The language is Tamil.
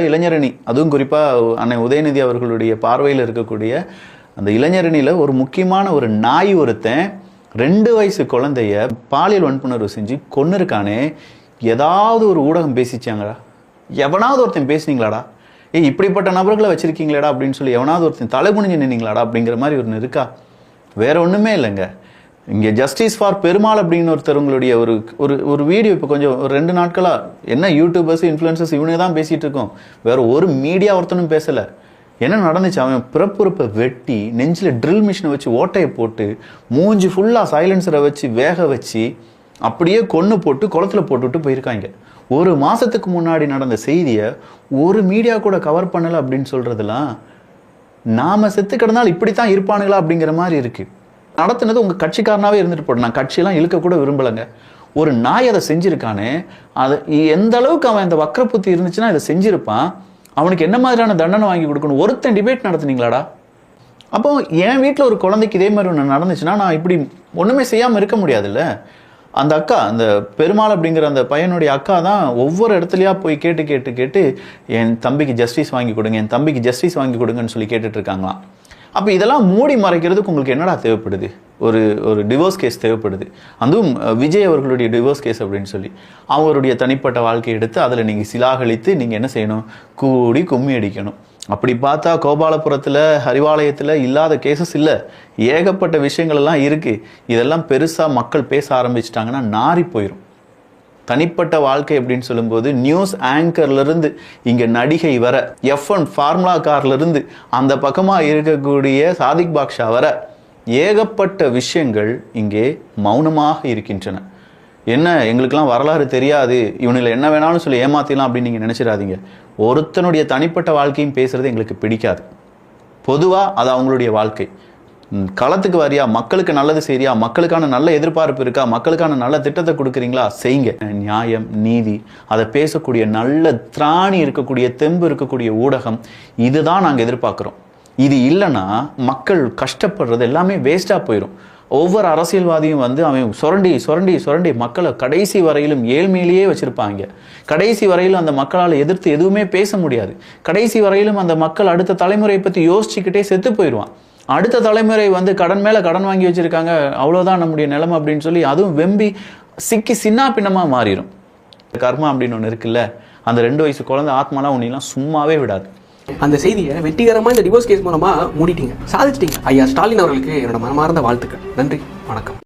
இளைஞரணி, அதுவும் குறிப்பாக அன்னை உதயநிதி அவர்களுடைய பார்வையில் இருக்கக்கூடிய அந்த இளைஞரணியில் ஒரு முக்கியமான ஒரு நாய் ஒருத்தன் 2 வயசு குழந்தைய பாலியல் வன்புணர்வு செஞ்சு கொன்று இருக்கானே. ஏதாவது ஒரு ஊடகம் பேசிச்சாங்களா? எவனாவது ஒருத்தன் பேசுனீங்களாடா? இப்படிப்பட்ட நபர்களை வச்சிருக்கீங்களாடா அப்படின்னு சொல்லி எவனாவது ஒருத்தன் தலை குனிஞ்சு நின்னீங்களாடா அப்படிங்கிற மாதிரி ஒன்று இருக்கா? வேற ஒன்றுமே இல்லைங்க. இங்கே ஜஸ்டிஸ் ஃபார் பெருமாள் அப்படின்னு ஒருத்தவங்களுடைய ஒரு வீடியோ இப்போ கொஞ்சம் ஒரு 2 நாட்களாக என்ன யூடியூபர்ஸ் இன்ஃப்ளூயன்சர்ஸ் இவனே தான் பேசிகிட்டு இருக்கோம். வேற ஒரு மீடியா ஒருத்தனும் பேசலை. என்ன நடந்துச்சு? அவன் பிறப்புறுப்பை வெட்டி நெஞ்சில் ட்ரில் மிஷினை வச்சு ஓட்டையை போட்டு மூஞ்சி ஃபுல்லாக சைலன்சரை வச்சு வேக வச்சு அப்படியே கொன்று போட்டு குளத்தில் போட்டுவிட்டு போயிருக்காங்க. 1 மாதத்துக்கு முன்னாடி நடந்த செய்தியை ஒரு மீடியா கூட கவர் பண்ணலை அப்படின்னு சொல்கிறதுலாம் நாம் செத்து கிடந்தால் இப்படித்தான் இருப்பானுங்களா அப்படிங்கிற மாதிரி இருக்குது. நடத்துனது உங்கள் கட்சிக்காரனாகவே இருந்துட்டு போட்டு, நான் கட்சியெல்லாம் இழுக்க கூட விரும்பலைங்க. ஒரு நாய் அதை செஞ்சுருக்கானே, அதை எந்த அளவுக்கு அவன் இந்த வக்கர புத்தி இருந்துச்சுன்னா இதை செஞ்சுருப்பான். அவனுக்கு என்ன மாதிரியான தண்டனை வாங்கி கொடுக்கணும்? ஒருத்தன் டிபேட் நடத்துனீங்களாடா? அப்போ என் வீட்டில் ஒரு குழந்தைக்கு இதே மாதிரி ஒன்று நடந்துச்சுன்னா நான் இப்படி ஒன்றுமே செய்யாமல் இருக்க முடியாதுல்ல. அந்த அக்கா, அந்த பெருமாள் அப்படிங்கிற அந்த பையனுடைய அக்கா தான் ஒவ்வொரு இடத்துலையா போய் கேட்டு என் தம்பிக்கு ஜஸ்டிஸ் வாங்கி கொடுங்க, என் தம்பிக்கு ஜஸ்டிஸ் வாங்கி கொடுங்கன்னு சொல்லி கேட்டுட்டு இருக்காங்களாம். அப்போ இதெல்லாம் மூடி மறைக்கிறதுக்கு உங்களுக்கு என்னடா தேவைப்படுது? ஒரு டிவோர்ஸ் கேஸ் தேவைப்படுது. அதுவும் விஜய் அவர்களுடைய டிவோர்ஸ் கேஸ் அப்படின்னு சொல்லி அவருடைய தனிப்பட்ட வாழ்க்கையை எடுத்து அதில் நீங்கள் சிலாகழித்து நீங்கள் என்ன செய்யணும்? கூடி கும்மி அடிக்கணும். அப்படி பார்த்தா கோபாலபுரத்தில் அறிவாலயத்தில் இல்லாத கேசஸ் இல்லை, ஏகப்பட்ட விஷயங்கள் எல்லாம் இருக்குது. இதெல்லாம் பெருசாக மக்கள் பேச ஆரம்பிச்சிட்டாங்கன்னா நாரி போயிடும். தனிப்பட்ட வாழ்க்கை அப்படின்னு சொல்லும்போது நியூஸ் ஆங்கர்லேருந்து இங்கே நடிகை வர, F1 ஃபார்முலா கார்லேருந்து அந்த பக்கமாக இருக்கக்கூடிய சாதிக் பாக்ஷா வர ஏகப்பட்ட விஷயங்கள் இங்கே மௌனமாக இருக்கின்றன. என்ன, எங்களுக்கெல்லாம் வரலாறு தெரியாது, இவனில் என்ன வேணாலும் சொல்லி ஏமாத்திடலாம் அப்படின்னு நீங்கள் நினச்சிடாதீங்க. ஒருத்தனுடைய தனிப்பட்ட வாழ்க்கையும் பேசுகிறது எங்களுக்கு பிடிக்காது. பொதுவாக அது அவங்களுடைய வாழ்க்கை. களத்துக்கு வரியா, மக்களுக்கு நல்லது செய்றியா, மக்களுக்கான நல்ல எதிர்பார்ப்பு இருக்கா, மக்களுக்கான நல்ல திட்டத்தை கொடுக்குறீங்களா, செய்யுங்க. நியாயம், நீதி, அதை பேசக்கூடிய நல்ல திராணி இருக்கக்கூடிய தெம்பு இருக்கக்கூடிய ஊடகம், இதுதான் நாங்கள் எதிர்பார்க்குறோம். இது இல்லைன்னா மக்கள் கஷ்டப்படுறது எல்லாமே வேஸ்ட்டாக போயிடும். ஒவ்வொரு அரசியல்வாதியும் அவன் சுரண்டி மக்களை கடைசி வரையிலும் ஏழ்மையிலேயே வச்சுருப்பாங்க. கடைசி வரையிலும் அந்த மக்களால் எதிர்த்து எதுவுமே பேச முடியாது. கடைசி வரையிலும் அந்த மக்கள் அடுத்த தலைமுறையை பற்றி யோசிச்சுக்கிட்டே செத்து போயிடுவான். அடுத்த தலைமுறை கடன் மேலே கடன் வாங்கி வச்சுருக்காங்க, அவ்வளோதான் நம்முடைய நிலைமை அப்படின்னு சொல்லி அதுவும் வெம்பி சிக்கி சின்ன பின்னமாக மாறிடும். கர்மா அப்படின்னு ஒன்று இருக்குல்ல, அந்த 2 வயசு குழந்தை ஆத்மாலாம் உன்னெல்லாம் சும்மாவே விடாது. அந்த செய்தியை வெற்றிகரமாக இந்த டிவோர்ஸ் கேஸ் மூலமாக மூடிட்டீங்க, சாதிச்சிட்டீங்க. ஐயா ஸ்டாலின் அவர்களுக்கு என்னோட மனமார்ந்த வாழ்த்துக்கள். நன்றி, வணக்கம்.